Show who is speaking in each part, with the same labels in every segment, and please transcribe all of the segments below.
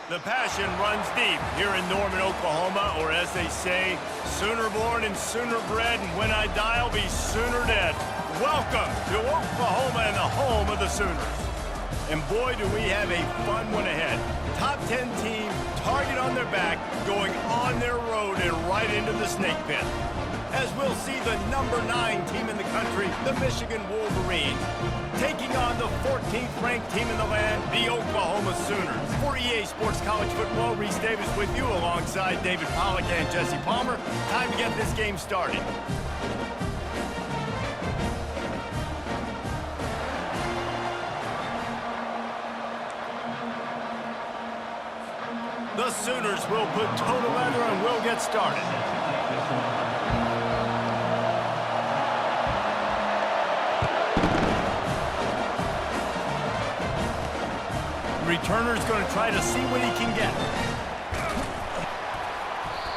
Speaker 1: The passion runs deep here in Norman, Oklahoma, or as they say, sooner born and sooner bred, and when I die, I'll be sooner dead. Welcome to Oklahoma and the home of the Sooners. And boy, do we have a fun one ahead. Top 10 team, target on their back, going on their road and right into the snake pit. As we'll see the number 9 team in the country, the Michigan Wolverines, taking on the 14th ranked team in the land, the Oklahoma Sooners. For EA Sports College Football, Reese Davis with you alongside David Pollack and Jesse Palmer. Time to get this game started. The Sooners will put toe to leather and will get started. Returner's going to try to see what he can get.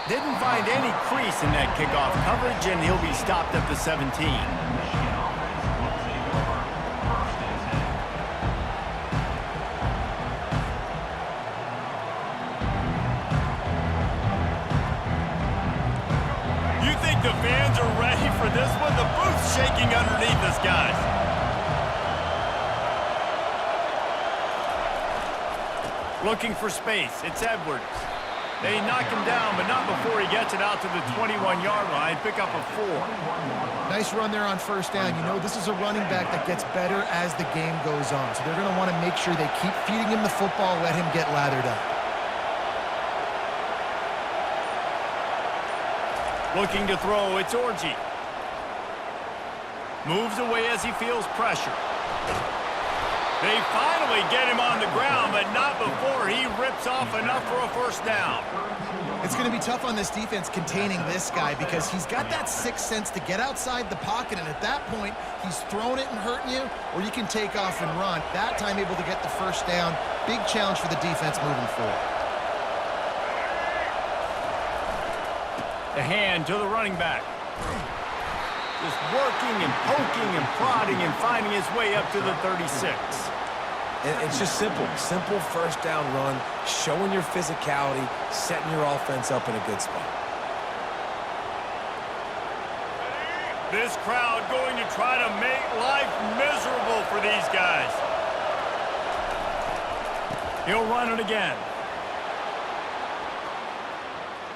Speaker 1: Didn't find any crease in that kickoff coverage, and he'll be stopped at the 17. You think the fans are ready for this one? The booth's shaking underneath us, guys. Looking for space. It's Edwards. They knock him down, but not before he gets it out to the 21-yard line. Pick up a 4.
Speaker 2: Nice run there on first down. You know, this is a running back that gets better as the game goes on. So they're going to want to make sure they keep feeding him the football, let him get lathered up.
Speaker 1: Looking to throw. It's Orji. Moves away as he feels pressure. They finally get him on the ground, but not before he rips off enough for a first down.
Speaker 2: It's going to be tough on this defense containing this guy because he's got that sixth sense to get outside the pocket, and at that point, he's throwing it and hurting you, or you can take off and run. That time able to get the first down. Big challenge for the defense moving forward.
Speaker 1: The hand to the running back. Just working and poking and prodding and finding his way up to the 36.
Speaker 3: It's just simple. Simple first down run, showing your physicality, setting your offense up in a good spot.
Speaker 1: This crowd going to try to make life miserable for these guys. He'll run it again.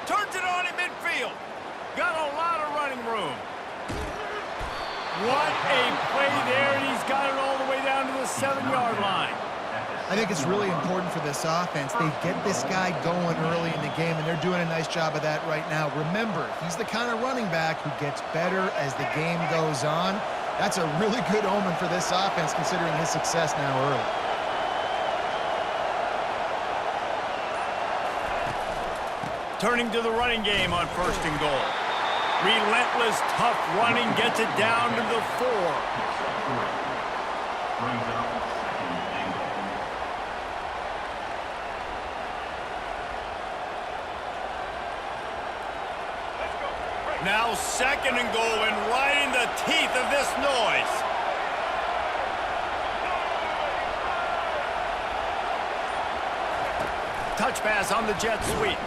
Speaker 1: Turns it on in midfield. Got a lot of running room. What a play there, and he's got it all the way down to the 7-yard line.
Speaker 2: I think it's really important for this offense. They get this guy going early in the game, and they're doing a nice job of that right now. Remember, he's the kind of running back who gets better as the game goes on. That's a really good omen for this offense, considering his success now early.
Speaker 1: Turning to the running game on 1st and goal. Relentless, tough running gets it down to the 4. Now 2nd and goal, and right in the teeth of this noise. Touch pass on the jet sweep.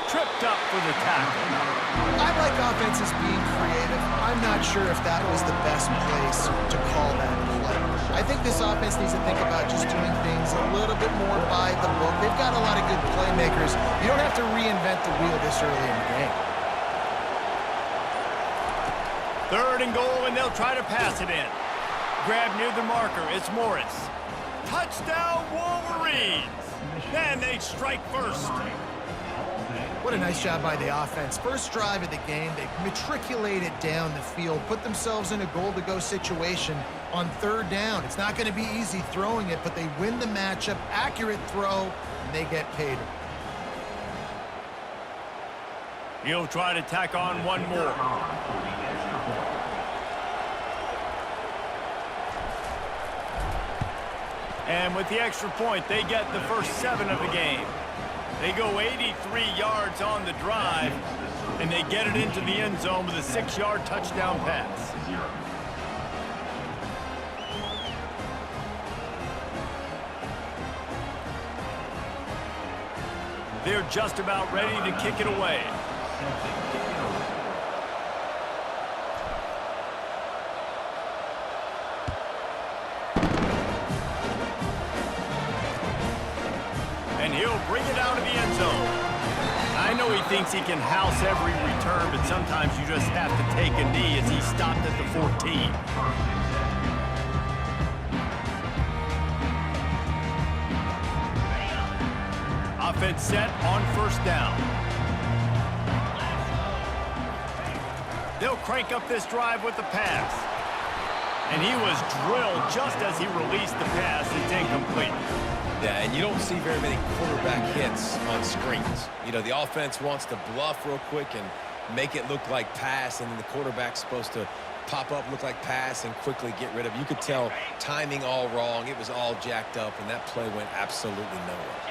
Speaker 1: Tripped up for the tackle.
Speaker 2: I like offenses being creative. I'm not sure if that was the best place to call that play. I think this offense needs to think about just doing things a little bit more by the book. They've got a lot of good playmakers. You don't have to reinvent the wheel this early in the game.
Speaker 1: 3rd and goal, and they'll try to pass it in. Grab near the marker. It's Morris. Touchdown, Wolverines! Then they strike first.
Speaker 2: What a nice job by the offense. First drive of the game, they matriculated down the field, put themselves in a goal-to-go situation on 3rd down. It's not going to be easy throwing it, but they win the matchup, accurate throw, and they get paid.
Speaker 1: He'll try to tack on one more. And with the extra point, they get the first 7 of the game. They go 83 yards on the drive, and they get it into the end zone with a 6-yard touchdown pass. They're just about ready to kick it away. And he'll bring it out of the end zone. I know he thinks he can house every return, but sometimes you just have to take a knee as he stopped at the 14. Offense set on first down. They'll crank up this drive with the pass. And he was drilled just as he released the pass. It's incomplete.
Speaker 3: Yeah, and you don't see very many quarterback hits on screens. You know, the offense wants to bluff real quick and make it look like pass, and then the quarterback's supposed to pop up, look like pass, and quickly get rid of it. You could tell timing all wrong. It was all jacked up, and that play went absolutely nowhere.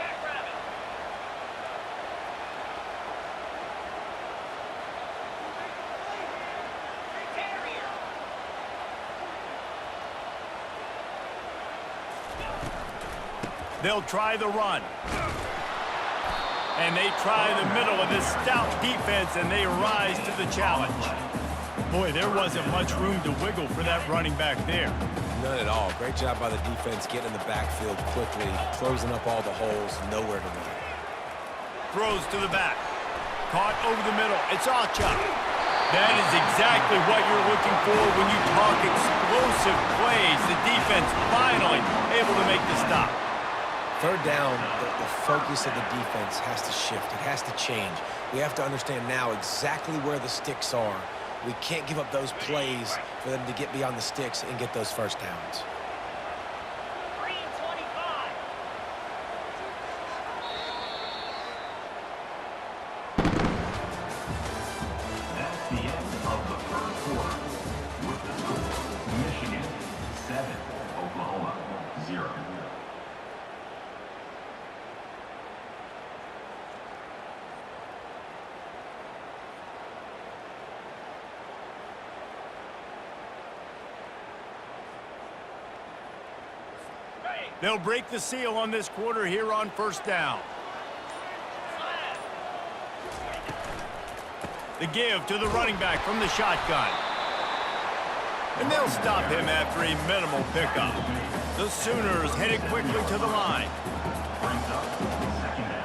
Speaker 1: They'll try the run. And they try the middle of this stout defense, and they rise to the challenge. Boy, there wasn't much room to wiggle for that running back there.
Speaker 3: None at all. Great job by the defense getting in the backfield quickly, closing up all the holes, nowhere to run.
Speaker 1: Throws to the back. Caught over the middle. It's Acha. That is exactly what you're looking for when you talk explosive plays. The defense finally able to make the stop.
Speaker 3: Third down, the focus of the defense has to shift. It has to change. We have to understand now exactly where the sticks are. We can't give up those plays for them to get beyond the sticks and get those first downs.
Speaker 4: That's the end of the first quarter. With the score, Michigan 7, Oklahoma 0.
Speaker 1: They'll break the seal on this quarter here on first down. The give to the running back from the shotgun. And they'll stop him after a minimal pickup. The Sooners headed quickly to the line.
Speaker 4: Brings up second down.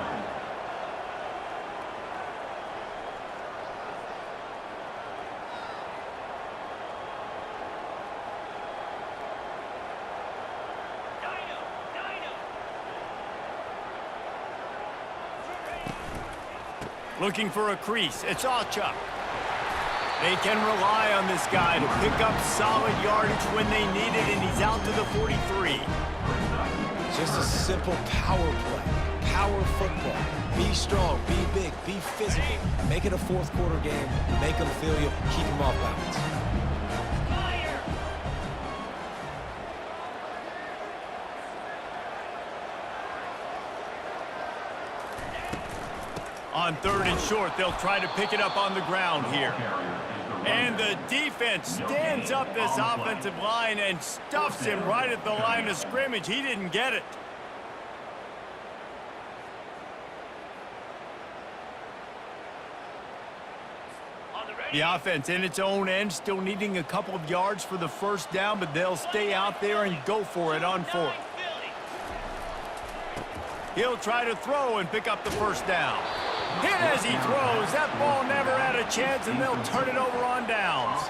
Speaker 1: Looking for a crease. It's Acha. They can rely on this guy to pick up solid yardage when they need it, and he's out to the 43.
Speaker 3: Just a simple power play, power football. Be strong, be big, be physical. Make it a fourth quarter game. Make them feel you. Keep them off balance.
Speaker 1: On third and short, they'll try to pick it up on the ground here. And the defense stands up this offensive line and stuffs him right at the line of scrimmage. He didn't get it. The offense in its own end, still needing a couple of yards for the first down, but they'll stay out there and go for it on fourth. He'll try to throw and pick up the first down. Hit as he throws. That ball never had a chance, and they'll turn it over on downs.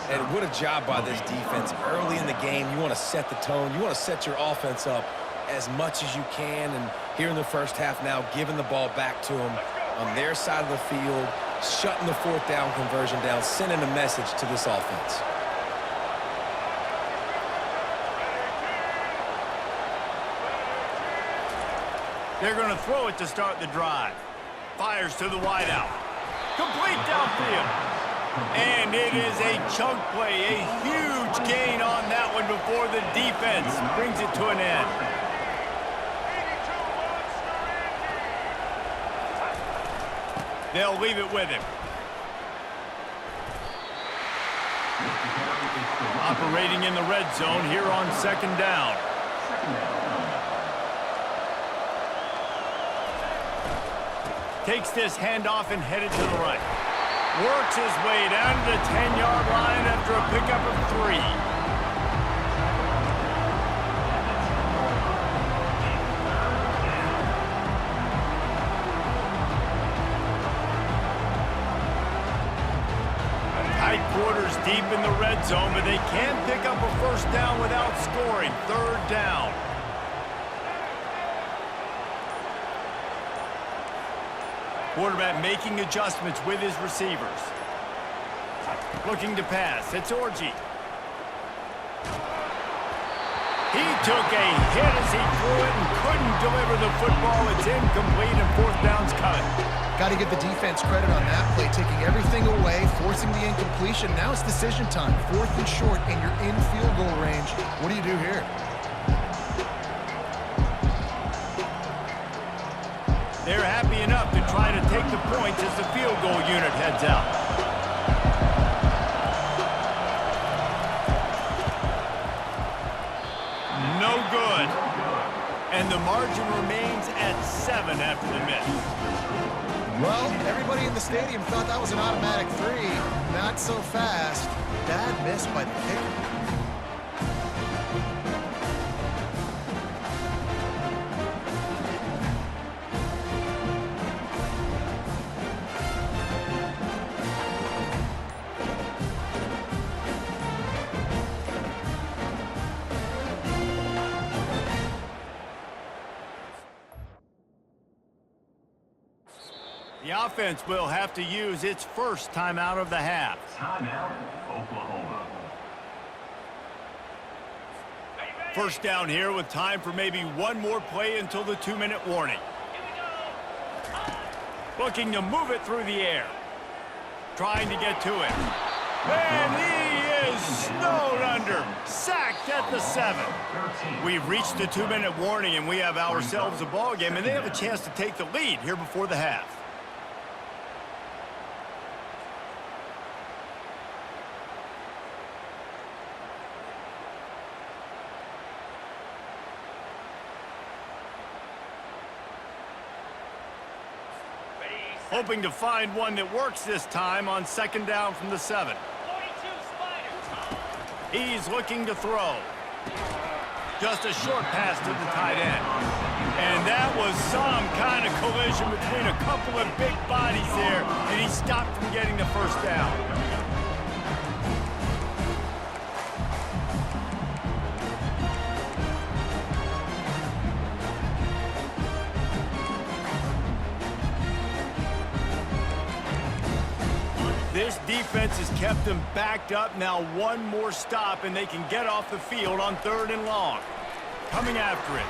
Speaker 3: And what a job by this defense. Early in the game, you want to set the tone. You want to set your offense up as much as you can. And here in the first half now, giving the ball back to them on their side of the field, shutting the fourth down conversion down, sending a message to this offense.
Speaker 1: They're going to throw it to start the drive. Fires to the wideout. Complete downfield. And it is a chunk play, a huge gain on that one before the defense brings it to an end. They'll leave it with him. Operating in the red zone here on second down. Takes this handoff and headed to the right. Works his way down to the 10-yard line after a pickup of 3. Tight quarters deep in the red zone, but they can't pick up a first down without scoring. 3rd down. Quarterback making adjustments with his receivers. Looking to pass. It's Orji. He took a hit as he threw it and couldn't deliver the football. It's incomplete and 4th down's cut.
Speaker 2: Got to give the defense credit on that play, taking everything away, forcing the incompletion. Now it's decision time. 4th and short, and you're in field goal range. What do you do here?
Speaker 1: They're happy enough to try to take the points as the field goal unit heads out. No good. And the margin remains at 7 after the miss.
Speaker 2: Well, everybody in the stadium thought that was an automatic 3. Not so fast. Bad miss by the kicker.
Speaker 1: The offense will have to use its first timeout of the half.
Speaker 4: Timeout, Oklahoma.
Speaker 1: First down here with time for maybe one more play until the 2-minute warning. Looking to move it through the air. Trying to get to it. And he is snowed under. Sacked at the 7. We've reached the 2-minute warning, and we have ourselves a ball game, and they have a chance to take the lead here before the half. Hoping to find one that works this time on 2nd down from the 7. He's looking to throw. Just a short pass to the tight end. And that was some kind of collision between a couple of big bodies there, and he stopped from getting the first down. This defense has kept them backed up. Now one more stop, and they can get off the field on 3rd and long. Coming after it.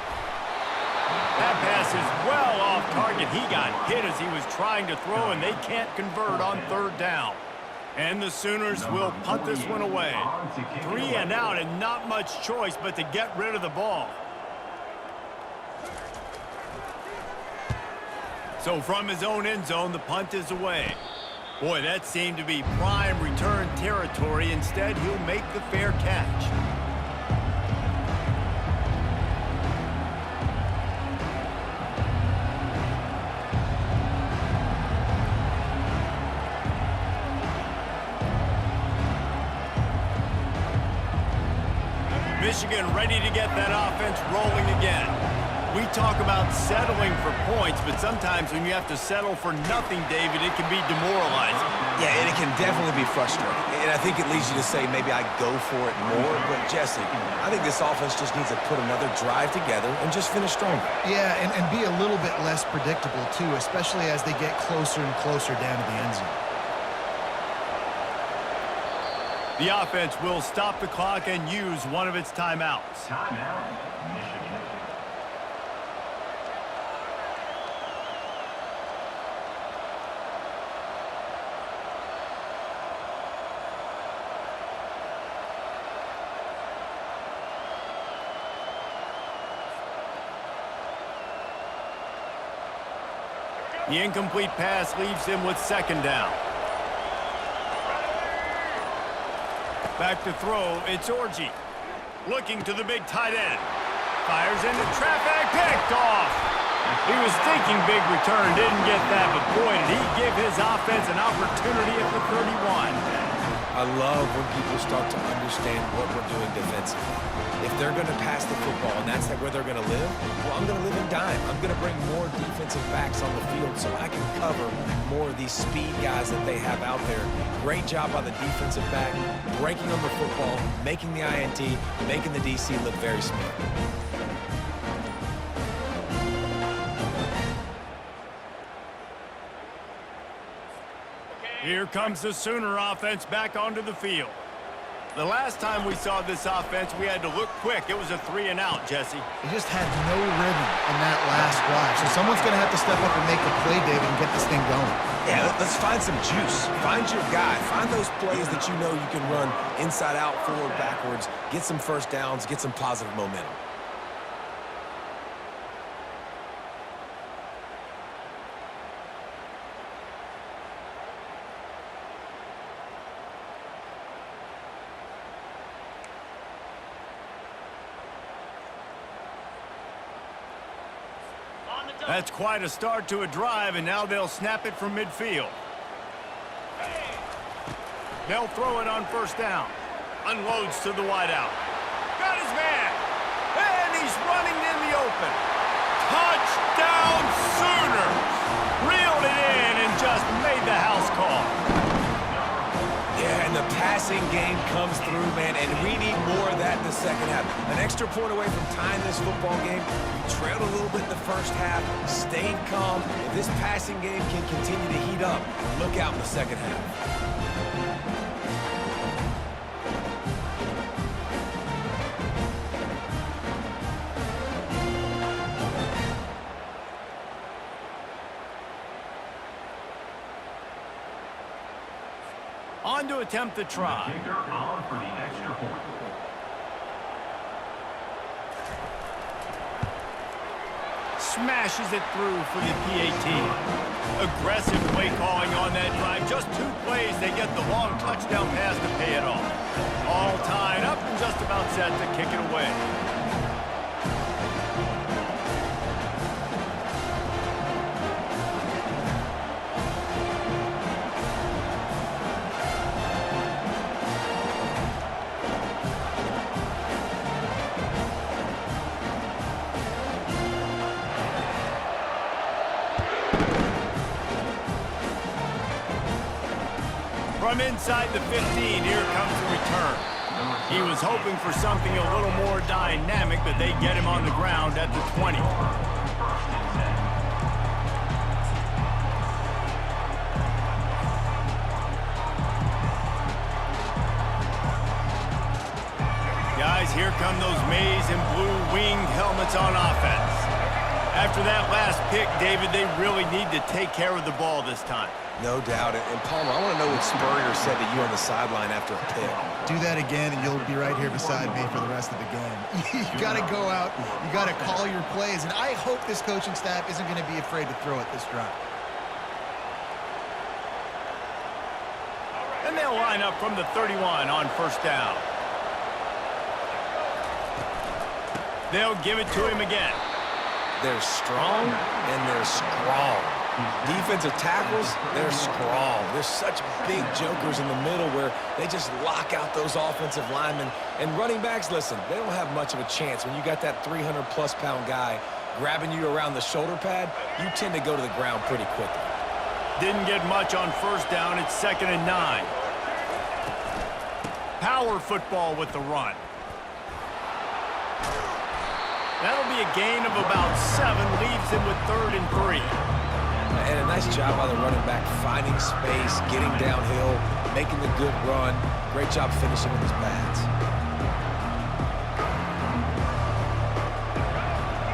Speaker 1: That pass is well off target. He got hit as he was trying to throw, and they can't convert on 3rd down. And the Sooners will punt this one away. 3 and out, and not much choice but to get rid of the ball. So from his own end zone, the punt is away. Boy, that seemed to be prime return territory. Instead, he'll make the fair catch. Michigan ready to get that offense rolling again. We talk about settling for points, but sometimes when you have to settle for nothing, David, it can be demoralizing.
Speaker 3: Yeah, and it can definitely be frustrating. And I think it leads you to say maybe I go for it more. But, Jesse, I think this offense just needs to put another drive together and just finish stronger.
Speaker 2: Yeah, and be a little bit less predictable, too, especially as they get closer and closer down to the end zone.
Speaker 1: The offense will stop the clock and use one of its timeouts.
Speaker 4: Timeout, Michigan.
Speaker 1: The incomplete pass leaves him with 2nd down. Back to throw, it's Orji. Looking to the big tight end. Fires into traffic, picked off. He was thinking big return, didn't get that, but boy, did he give his offense an opportunity at the 31.
Speaker 3: I love when people start to understand what we're doing defensively. If they're going to pass the football and that's where they're going to live, well, I'm going to live in dime. I'm going to bring more defensive backs on the field so I can cover more of these speed guys that they have out there. Great job by the defensive back, breaking on the football, making the INT, making the DC look very smart.
Speaker 1: Here comes the Sooner offense back onto the field. The last time we saw this offense, we had to look quick. It was a 3-and-out, Jesse.
Speaker 2: They just had no rhythm in that last drive. So someone's going to have to step up and make a play, David, and get this thing going.
Speaker 3: Yeah, let's find some juice. Find your guy. Find those plays that you know you can run inside out, forward, backwards, get some first downs, get some positive momentum.
Speaker 1: That's quite a start to a drive, and now they'll snap it from midfield. They'll throw it on first down. Unloads to the wideout. Got his man. And he's running in the open. Touchdown Sooners! Reeled it in and just made the house call.
Speaker 3: Yeah, and the passing game comes through, man, and we need more of that in the second half. An extra point away from tying this football game. We trailed a little bit in the first half, stayed calm. If this passing game can continue to heat up, look out in the second half.
Speaker 1: On to attempt the try.
Speaker 4: Kicker on for the extra point.
Speaker 1: Smashes it through for the PAT. Aggressive play calling on that drive. Just 2 plays, they get the long touchdown pass to pay it off. All tied up and just about set to kick it away. From inside the 15, here comes the return. He was hoping for something a little more dynamic, but they get him on the ground at the 20. Guys, here come those maize and blue winged helmets on offense. After that last pick, David, they really need to take care of the ball this time.
Speaker 3: No doubt. And Palmer, I want to know what Spurrier said to you on the sideline after a pick.
Speaker 2: Do that again, and you'll be right here beside me for the rest of the game. You got to go out. You got to call your plays, and I hope this coaching staff isn't going to be afraid to throw it this drive.
Speaker 1: And they'll line up from the 31 on first down. They'll give it to him again.
Speaker 3: They're strong, and they're strong. Defensive tackles, they're strong. There's such big jokers in the middle where they just lock out those offensive linemen. And running backs, listen, they don't have much of a chance. When you got that 300-plus-pound guy grabbing you around the shoulder pad, you tend to go to the ground pretty quickly.
Speaker 1: Didn't get much on first down. It's 2nd and 9. Power football with the run. That'll be a gain of about 7, leaves him with 3rd and 3.
Speaker 3: And a nice job by the running back, finding space, getting downhill, making the good run. Great job finishing with his pads.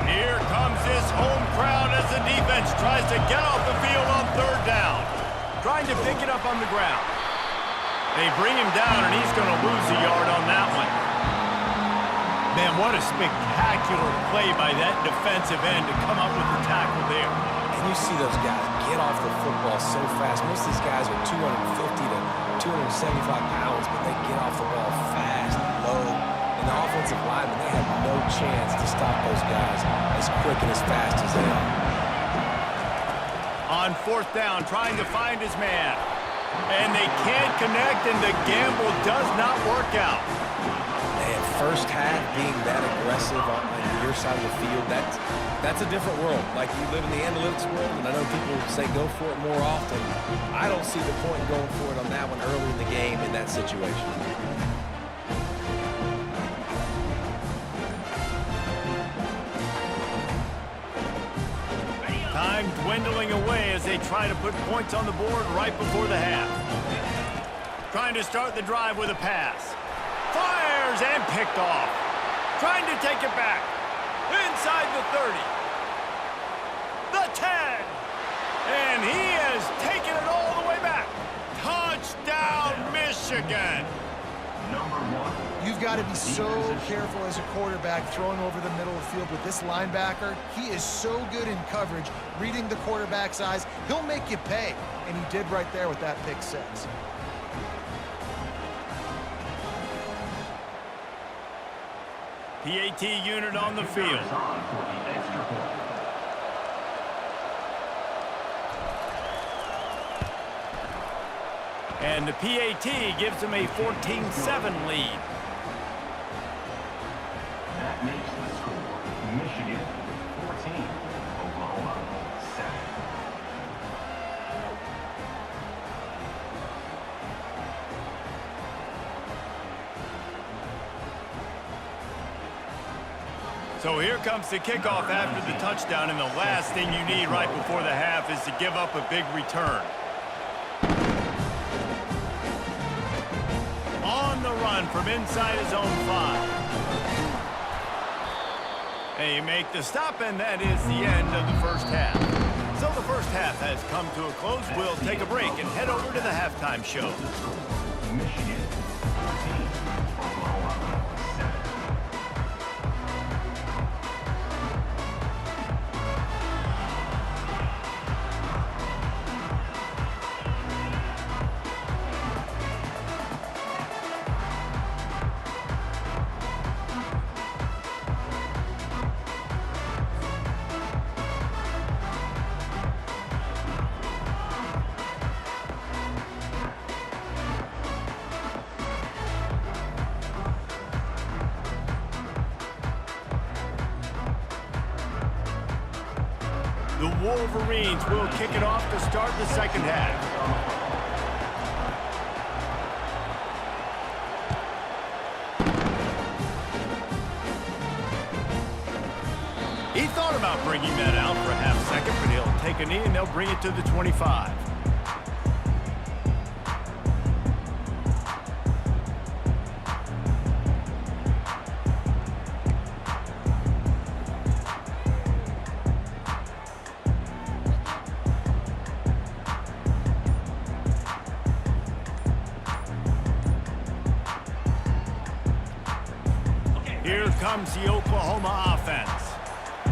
Speaker 1: Here comes this home crowd as the defense tries to get off the field on 3rd down. Trying to pick it up on the ground. They bring him down, and he's going to lose a yard on that one. Man, what a spectacular play by that defensive end to come up with the tackle there.
Speaker 3: And you see those guys get off the football so fast. Most of these guys are 250 to 275 pounds, but they get off the ball fast, low, and And the offensive linemen, they have no chance to stop those guys as quick and as fast as they are.
Speaker 1: On fourth down, trying to find his man. And they can't connect, and the gamble does not work out.
Speaker 3: Man, first half being that aggressive on your side of the field, that's a different world. Like, you live in the analytics world, and I know people say go for it more often. I don't see the point in going for it on that one early in the game in that situation.
Speaker 1: Time dwindling away as they try to put points on the board right before the half. Trying to start the drive with a pass. Fires and picked off. Trying to take it back. Inside the 30. The 10. And he has taken it all the way back. Touchdown, Michigan.
Speaker 4: Number 1.
Speaker 2: You've got to be so careful as a quarterback throwing over the middle of the field with this linebacker. He is so good in coverage, reading the quarterback's eyes. He'll make you pay, and he did right there with that pick six.
Speaker 1: PAT unit on the field. And the PAT gives them a 14-7 lead.
Speaker 4: That makes the score Michigan 14, Oklahoma 7.
Speaker 1: So here comes the kickoff after the touchdown, and the last thing you need right before the half is to give up a big return. On the run from inside his own 5. They make the stop, and that is the end of the first half. So the first half has come to a close. We'll take a break and head over to the halftime show.
Speaker 4: Michigan 14, Oklahoma 7.
Speaker 1: The Wolverines will kick it off to start the second half. He thought about bringing that out for a half second, but he'll take a knee and they'll bring it to the 25. Here comes the Oklahoma offense.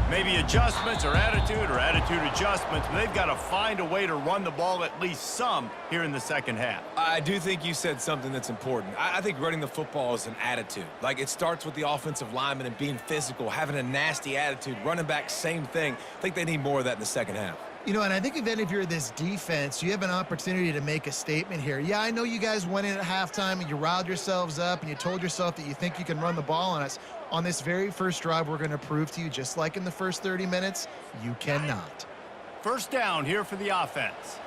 Speaker 1: Maybe adjustments or attitude adjustments, but they've got to find a way to run the ball at least some here in the second half.
Speaker 3: I do think you said something that's important. I think running the football is an attitude. Like, it starts with the offensive lineman and being physical, having a nasty attitude. Running back, same thing. I think they need more of that in the second half.
Speaker 2: You know, and I think if you're this defense, you have an opportunity to make a statement here. Yeah, I know you guys went in at halftime and you riled yourselves up and you told yourself that you think you can run the ball on us. On this very first drive, we're going to prove to you, just like in the first 30 minutes, you cannot.
Speaker 1: First down here for the offense.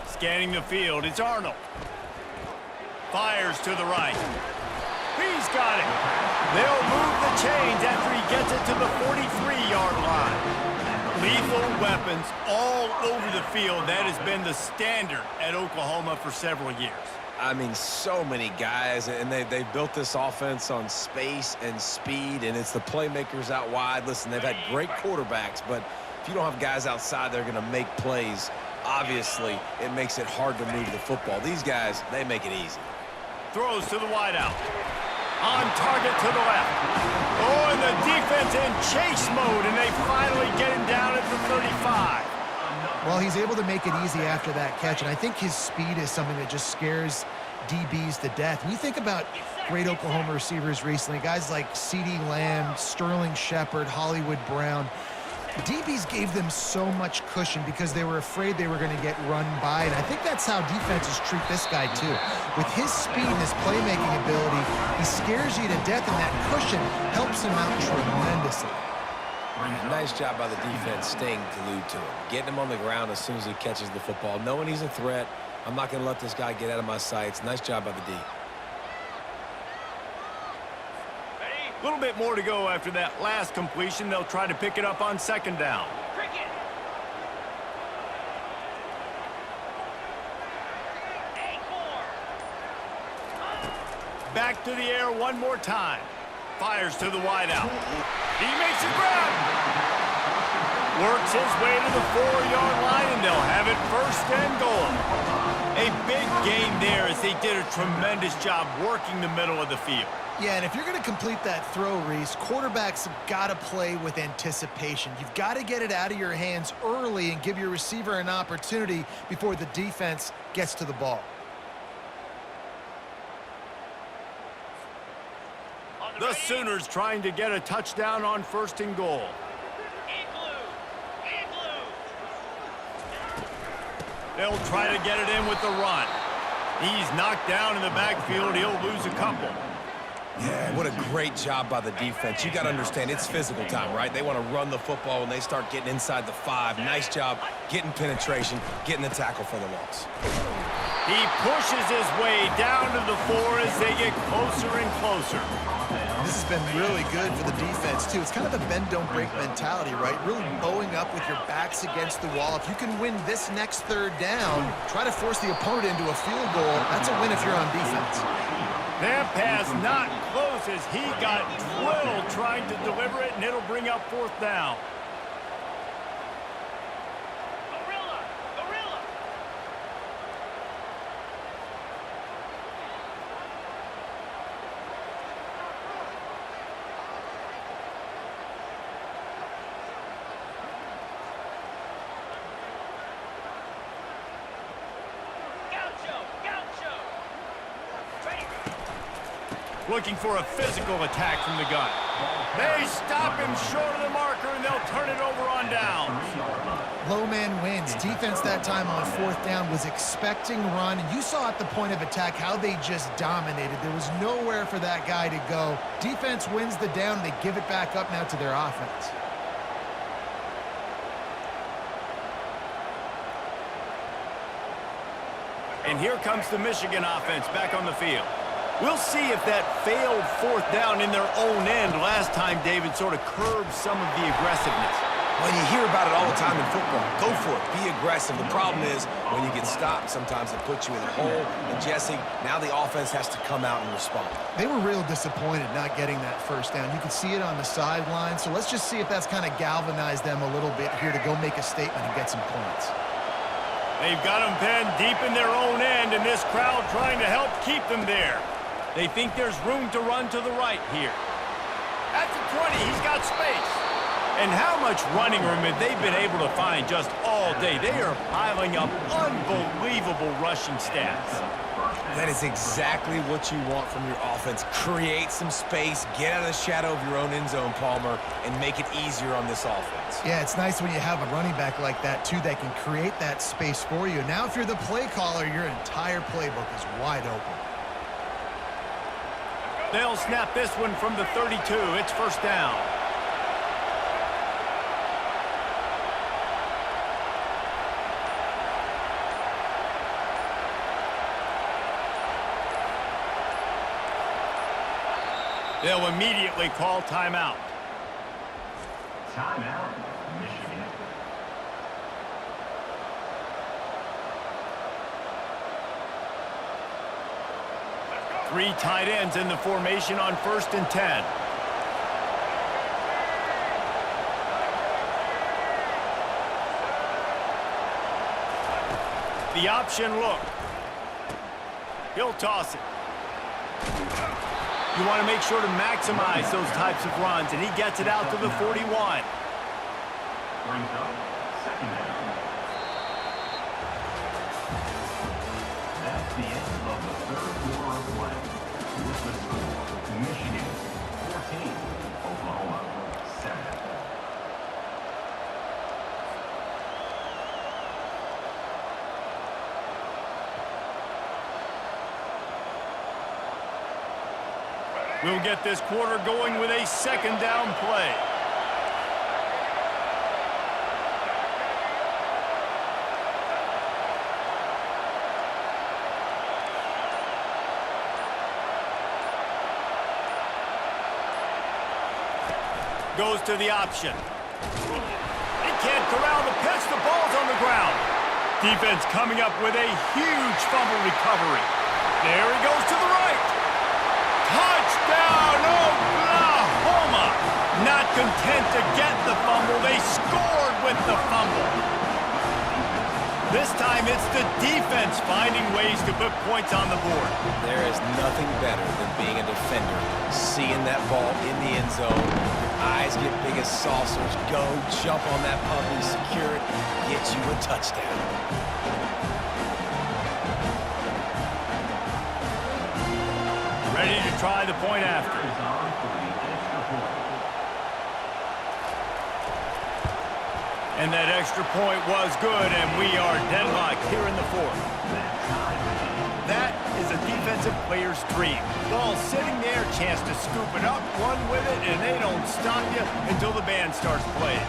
Speaker 1: Scanning the field, it's Arnold. Fires to the right. He's got it. They'll move the chains after he gets it to the 43-yard line. Lethal weapons all over the field. That has been the standard at Oklahoma for several years.
Speaker 3: I mean, so many guys, and they built this offense on space and speed, and it's the playmakers out wide. Listen, they've had great quarterbacks, but if you don't have guys outside that are going to make plays, obviously it makes it hard to move the football. These guys, they make it easy.
Speaker 1: Throws to the wideout. On target to the left. Oh, and the defense in chase mode, and they finally get him down at the 35.
Speaker 2: Well, he's able to make it easy after that catch, and I think his speed is something that just scares DBs to death. When you think about great Oklahoma receivers recently, guys like CeeDee Lamb, Sterling Shepard, Hollywood Brown, DBs gave them so much cushion because they were afraid they were going to get run by, and I think that's how defenses treat this guy too. With his speed and his playmaking ability, he scares you to death, and that cushion helps him out tremendously.
Speaker 3: Nice job by the defense staying glued to him, getting him on the ground as soon as he catches the football, knowing he's a threat. I'm not going to let this guy get out of my sights. Nice job by the D.
Speaker 1: A little bit more to go after that last completion. They'll try to pick it up on second down. Back to the air one more time. Fires to the wideout. He makes a grab. Works his way to the 4-yard line, and they'll have it first and goal. A big gain there as they did a tremendous job working the middle of the field.
Speaker 2: Yeah, and if you're going to complete that throw, Reese, quarterbacks have got to play with anticipation. You've got to get it out of your hands early and give your receiver an opportunity before the defense gets to the ball.
Speaker 1: The Sooners trying to get a touchdown on first and goal. They'll try to get it in with the run. He's knocked down in the backfield. He'll lose a couple.
Speaker 3: Yeah, what a great job by the defense. You got to understand, it's physical time, right? They want to run the football when they start getting inside the 5. Nice job getting penetration, getting the tackle for the loss.
Speaker 1: He pushes his way down to the 4 as they get closer and closer.
Speaker 2: This has been really good for the defense, too. It's kind of a bend-don't-break mentality, right? Really bowing up with your backs against the wall. If you can win this next third down, try to force the opponent into a field goal. That's a win if you're on defense.
Speaker 1: That pass not close as he got drilled trying to deliver it, and it'll bring up fourth down. Looking for a physical attack from the gun. They stop him short of the marker, and they'll turn it over on down.
Speaker 2: Low man wins. Defense that time on fourth down was expecting run, and you saw at the point of attack how they just dominated. There was nowhere for that guy to go. Defense wins the down. They give it back up now to their offense.
Speaker 1: And here comes the Michigan offense back on the field. We'll see if that failed fourth down in their own end last time, David, sort of curbed some of the aggressiveness.
Speaker 3: Well, you hear about it all the time in football. Go for it. Be aggressive. The problem is when you get stopped, sometimes it puts you in a hole. And, Jesse, now the offense has to come out and respond.
Speaker 2: They were real disappointed not getting that first down. You could see it on the sideline. So let's just see if that's kind of galvanized them a little bit here to go make a statement and get some points.
Speaker 1: They've got them pinned deep in their own end, and this crowd trying to help keep them there. They think there's room to run to the right here. At the 20, he's got space. And how much running room have they been able to find just all day? They are piling up unbelievable rushing stats.
Speaker 3: That is exactly what you want from your offense. Create some space, get out of the shadow of your own end zone, Palmer, and make it easier on this offense.
Speaker 2: Yeah, it's nice when you have a running back like that, too, that can create that space for you. Now, if you're the play caller, your entire playbook is wide open.
Speaker 1: They'll snap this one from the 32. It's first down. They'll immediately call timeout.
Speaker 4: Timeout, Michigan.
Speaker 1: Three tight ends in the formation on 1st and 10. The option look. He'll toss it. You want to make sure to maximize those types of runs, and he gets it out to the 41.
Speaker 4: Brings up second down. That's the end of the quarter of play. With the score, Michigan 14, Oklahoma 7.
Speaker 1: We'll get this quarter going with a second down play. Goes to the option. He can't corral the pitch. The ball's on the ground. Defense coming up with a huge fumble recovery. There he goes to the right. Touchdown, Oklahoma! Not content to get the fumble, they scored with the fumble. This time it's the defense finding ways to put points on the board.
Speaker 3: There is nothing better than being a defender, seeing that ball in the end zone. Your eyes get big as saucers. Go, jump on that puppy, secure it, get you a touchdown.
Speaker 1: Ready to try the point after. And that extra point was good, and we are deadlocked here in the fourth. That is a defensive player's dream. Ball sitting there, chance to scoop it up, run with it, and they don't stop you until the band starts playing.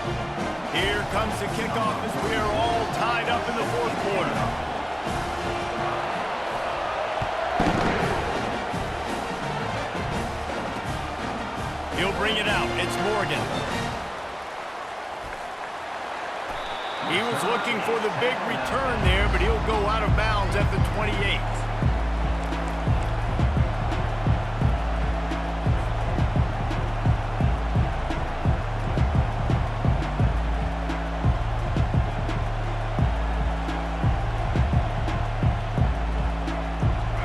Speaker 1: Here comes the kickoff as we are all tied up in the fourth quarter. He'll bring it out. It's Morgan. He was looking for the big return there, but he'll go out of bounds at the 28.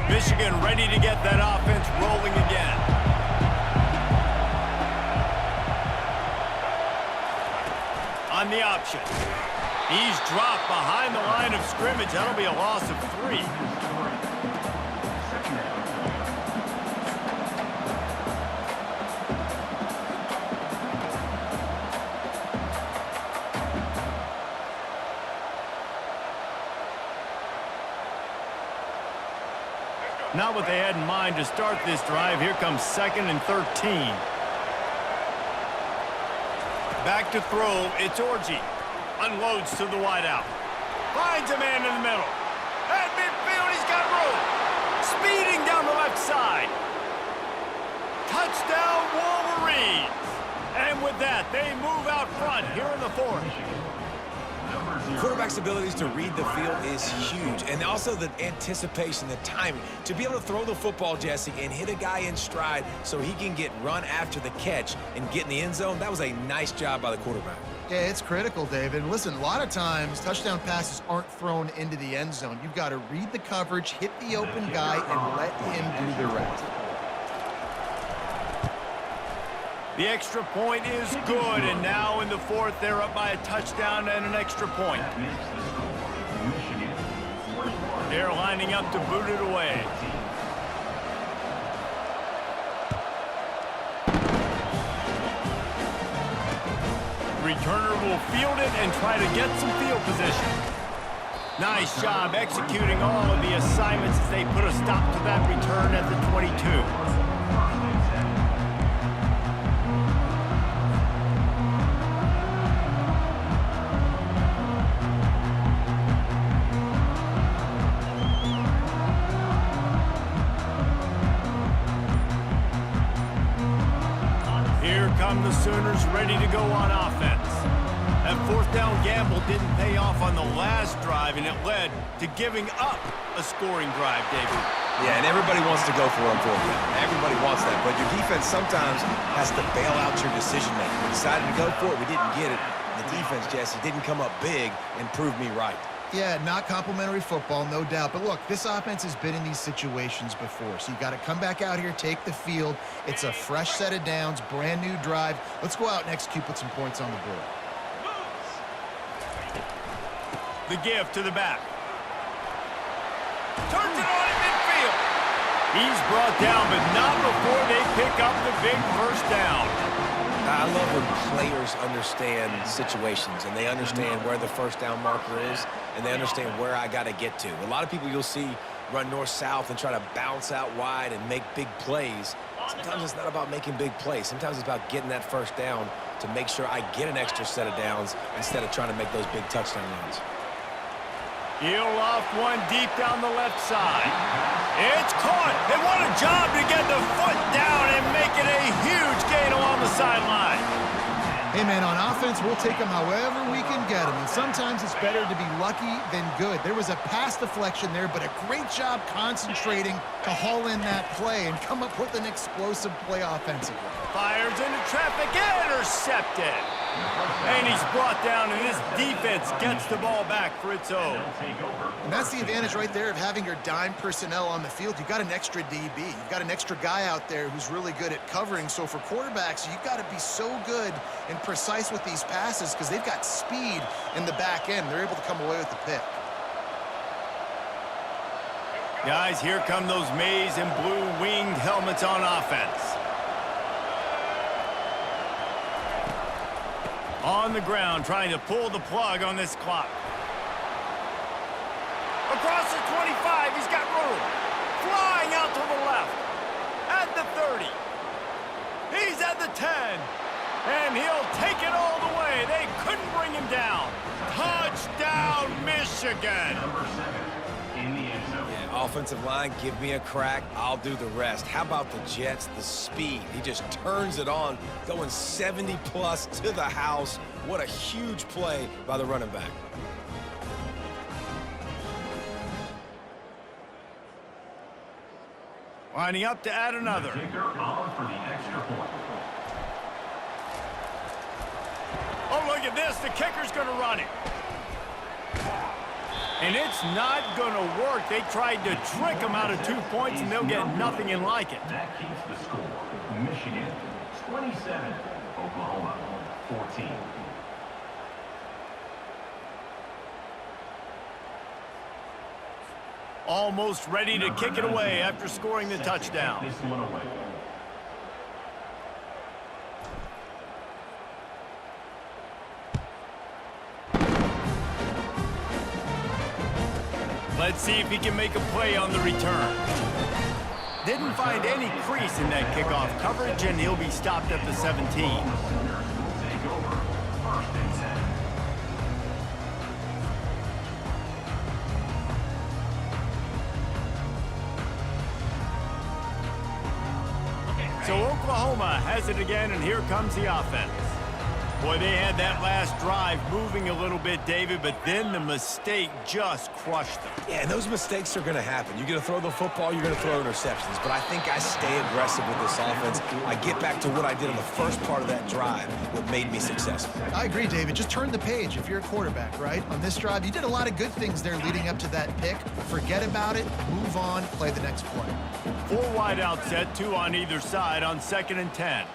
Speaker 1: Michigan ready to get that offense rolling again. On the option. He's dropped behind the line of scrimmage. That'll be a loss of 3. Not what they had in mind to start this drive. Here comes 2nd and 13. Back to throw. It's Orji. Unloads to the wideout. Finds a man in the middle. At midfield, he's got room. Speeding down the left side. Touchdown, Wolverines. And with that, they move out front here in the fourth.
Speaker 3: Quarterback's abilities to read the field is huge, and also the anticipation, the timing. To be able to throw the football, Jesse, and hit a guy in stride so he can get run after the catch and get in the end zone, that was a nice job by the quarterback.
Speaker 2: Yeah, it's critical, David. Listen, a lot of times touchdown passes aren't thrown into the end zone. You've got to read the coverage, hit the open guy, and let him do the rest.
Speaker 1: The extra point is good, and now in the fourth, they're up by a touchdown and an extra point. They're lining up to boot it away. Returner will field it and try to get some field position. Nice job executing all of the assignments as they put a stop to that return at the 22. The Sooners ready to go on offense. That fourth down gamble didn't pay off on the last drive, and it led to giving up a scoring drive, David.
Speaker 3: Yeah, and everybody wants to go for it on fourth down. Everybody wants that, but your defense sometimes has to bail out your decision-making. We decided to go for it. We didn't get it. The defense, Jesse, didn't come up big and prove me right.
Speaker 2: Yeah, not complimentary football, no doubt. But look, this offense has been in these situations before. So you got to come back out here, take the field. It's a fresh set of downs, brand new drive. Let's go out and execute, put some points on the board.
Speaker 1: The give to the back. Turns it on at midfield. He's brought down, but not before they pick up the big first down.
Speaker 3: I love when players understand situations and they understand where the first down marker is and they understand where I got to get to. A lot of people you'll see run north-south and try to bounce out wide and make big plays. Sometimes it's not about making big plays. Sometimes it's about getting that first down to make sure I get an extra set of downs instead of trying to make those big touchdown runs.
Speaker 1: He'll off one deep down the left side. It's caught. And what a job to get the foot down and make it a huge gain along the sideline.
Speaker 2: Hey, man, on offense, we'll take them however we can get them. And sometimes it's better to be lucky than good. There was a pass deflection there, but a great job concentrating to haul in that play and come up with an explosive play offensively.
Speaker 1: Fires into traffic, intercepted. And he's brought down, and this defense gets the ball back for its own.
Speaker 2: And that's the advantage right there of having your dime personnel on the field. You've got an extra DB. You've got an extra guy out there who's really good at covering. So for quarterbacks, you've got to be so good and precise with these passes because they've got speed in the back end. They're able to come away with the pick.
Speaker 1: Guys, here come those maize and blue winged helmets on offense. On the ground, trying to pull the plug on this clock. Across the 25, he's got room. Flying out to the left. At the 30. He's at the 10. And he'll take it all the way. They couldn't bring him down. Touchdown, Michigan.
Speaker 4: Number 7 in the end zone.
Speaker 3: Yeah, offensive line, give me a crack. I'll do the rest. How about the Jets, the speed? He just turns it on, going 70-plus to the house. What a huge play by the running back.
Speaker 1: Lining up to add another.
Speaker 4: Kicker on for the extra point.
Speaker 1: Oh, look at this. The kicker's going to run it. And it's not going to work. They tried to trick him out of 2 points, and they'll get nothing in like it.
Speaker 4: That keeps the score. Michigan 27, Oklahoma 14.
Speaker 1: Almost ready to kick it away after scoring the touchdown.
Speaker 4: This one away.
Speaker 1: Let's see if he can make a play on the return. Didn't find any crease in that kickoff coverage, and he'll be stopped at the 17.
Speaker 4: Take over. First and 10.
Speaker 1: So Oklahoma has it again, and here comes the offense. Boy, they had that last drive moving a little bit, David, but then the mistake just crushed them.
Speaker 3: Yeah, and those mistakes are going to happen. You're going to throw the football, you're going to throw interceptions. But I think I stay aggressive with this offense. I get back to what I did on the first part of that drive, what made me successful.
Speaker 2: I agree, David. Just turn the page if you're a quarterback, right? On this drive, you did a lot of good things there leading up to that pick. Forget about it, move on, play the next play.
Speaker 1: 4 wide out set, 2 on either side on 2nd and 10.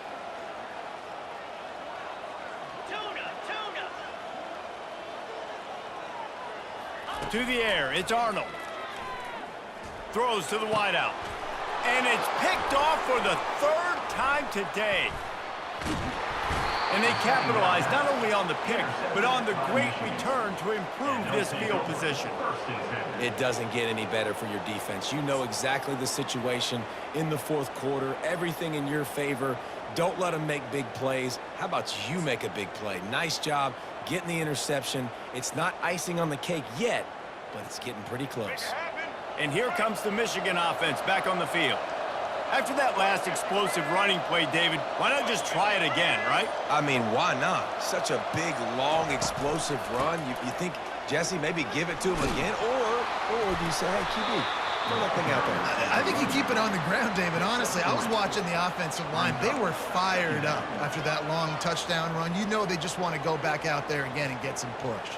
Speaker 1: To the air, it's Arnold. Throws to the wideout. And it's picked off for the 3rd time today. And they capitalized not only on the pick, but on the great return to improve this field position.
Speaker 3: It doesn't get any better for your defense. You know exactly the situation in the 4th quarter, everything in your favor. Don't let them make big plays. How about you make a big play? Nice job getting the interception. It's not icing on the cake yet, but it's getting pretty close.
Speaker 1: And here comes the Michigan offense back on the field. After that last explosive running play, David, why not just try it again, right?
Speaker 3: I mean, why not? Such a big, long, explosive run. You think, Jesse, maybe give it to him again? Or do you say, hey, QB, throw that thing out there?
Speaker 2: I think you keep it on the ground, David. Honestly, I was watching the offensive line. They were fired up after that long touchdown run. You know they just want to go back out there again and get some push.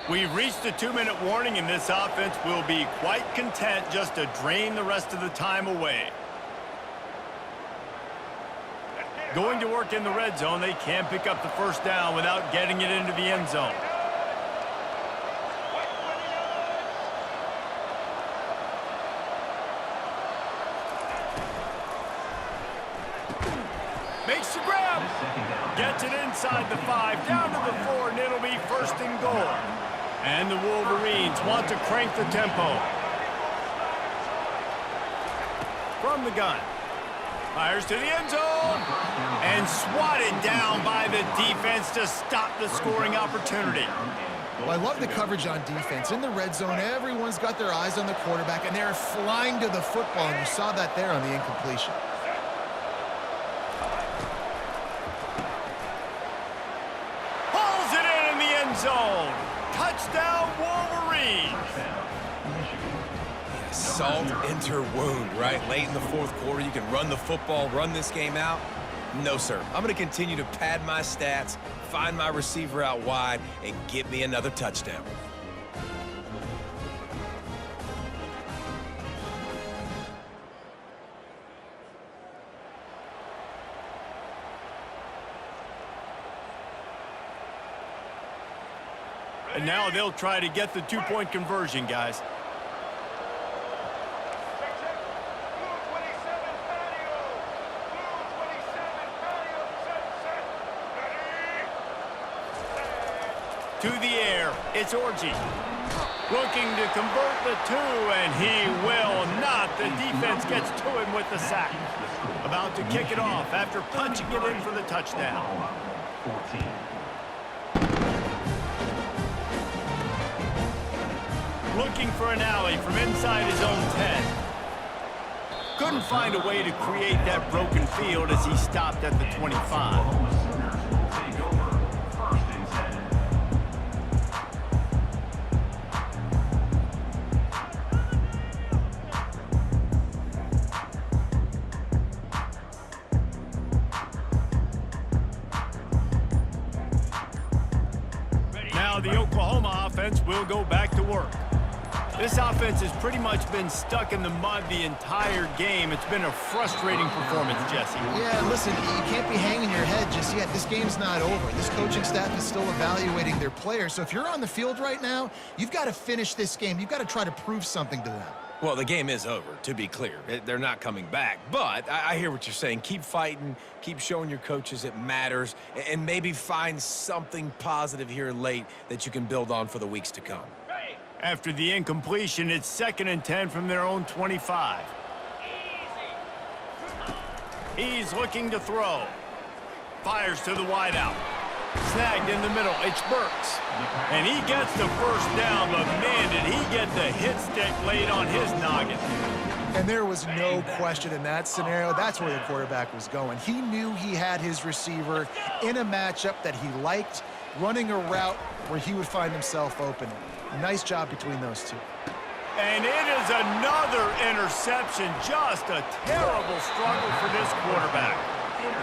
Speaker 1: We've reached the 2-minute warning, and this offense will be quite content just to drain the rest of the time away. Going to work in the red zone, they can't pick up the first down without getting it into the end zone. Gets it inside the 5, down to the 4, and it'll be first and goal. And the Wolverines want to crank the tempo. From the gun. Fires to the end zone. And swatted down by the defense to stop the scoring opportunity.
Speaker 2: Well, I love the coverage on defense. In the red zone, everyone's got their eyes on the quarterback, and they're flying to the football, and you saw that there on the incompletion.
Speaker 1: Pulls it in the end zone. Touchdown, Wolverines.
Speaker 3: Salt enter wound, right? Late in the fourth quarter, you can run the football, run this game out. No, sir. I'm going to continue to pad my stats, find my receiver out wide, and get me another touchdown.
Speaker 1: And now they'll try to get the two-point conversion, guys. To the air, it's Orgy. Looking to convert the 2, and he will not. The defense gets to him with the sack. About to kick it off after punching it in for the touchdown.
Speaker 4: 14.
Speaker 1: Looking for an alley from inside his own 10. Couldn't find a way to create that broken field as he stopped at the 25.
Speaker 4: Take over. First and 10.
Speaker 1: Now the Oklahoma offense will go back to work. This offense has pretty much been stuck in the mud the entire game. It's been a frustrating performance, Jesse.
Speaker 2: Yeah, listen, you can't be hanging your head just yet. This game's not over. This coaching staff is still evaluating their players. So if you're on the field right now, you've got to finish this game. You've got to try to prove something to them.
Speaker 3: Well, the game is over, to be clear. They're not coming back. But I hear what you're saying. Keep fighting. Keep showing your coaches it matters. And maybe find something positive here late that you can build on for the weeks to come.
Speaker 1: After the incompletion, it's 2nd and 10 from their own 25. He's looking to throw. Fires to the wideout. Snagged in the middle. It's Burks. And he gets the first down, but man, did he get the hit stick laid on his noggin.
Speaker 2: And there was no question in that scenario. That's where the quarterback was going. He knew he had his receiver in a matchup that he liked, running a route where he would find himself open. Nice job between those two.
Speaker 1: And it is another interception. Just a terrible struggle for this quarterback.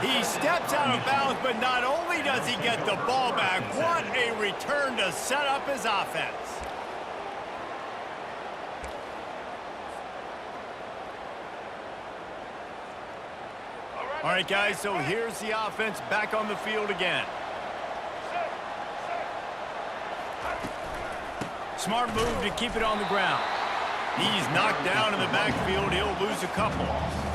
Speaker 1: He steps out of bounds, but not only does he get the ball back, what a return to set up his offense. All right, guys, so here's the offense back on the field again. Smart move to keep it on the ground. He's knocked down in the backfield. He'll lose a couple.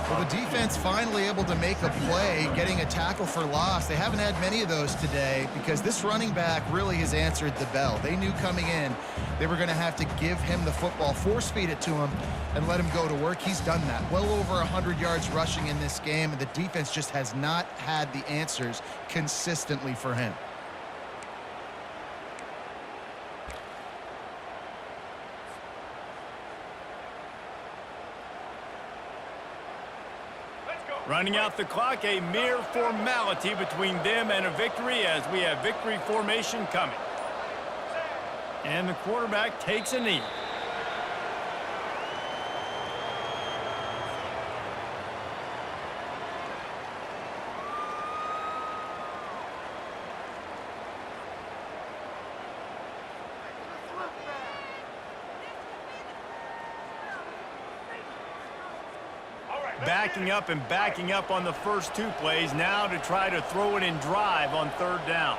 Speaker 2: Well, the defense finally able to make a play, getting a tackle for loss. They haven't had many of those today because this running back really has answered the bell. They knew coming in they were going to have to give him the football, force feed it to him, and let him go to work. He's done that. Well over 100 yards rushing in this game, and the defense just has not had the answers consistently for him.
Speaker 1: Running out the clock, a mere formality between them and a victory as we have victory formation coming. And the quarterback takes a knee. Backing up on the first two plays now to try to throw it in drive on 3rd down.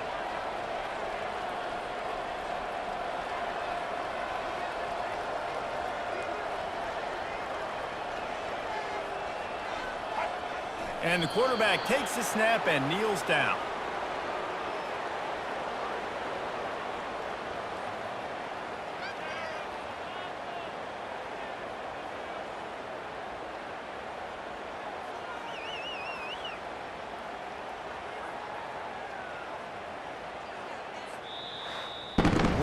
Speaker 1: And the quarterback takes the snap and kneels down.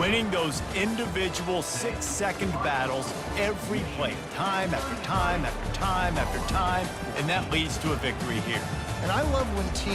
Speaker 1: winning those individual 6-second battles every play, time after time after time after time, and that leads to a victory here.
Speaker 2: And I love when teams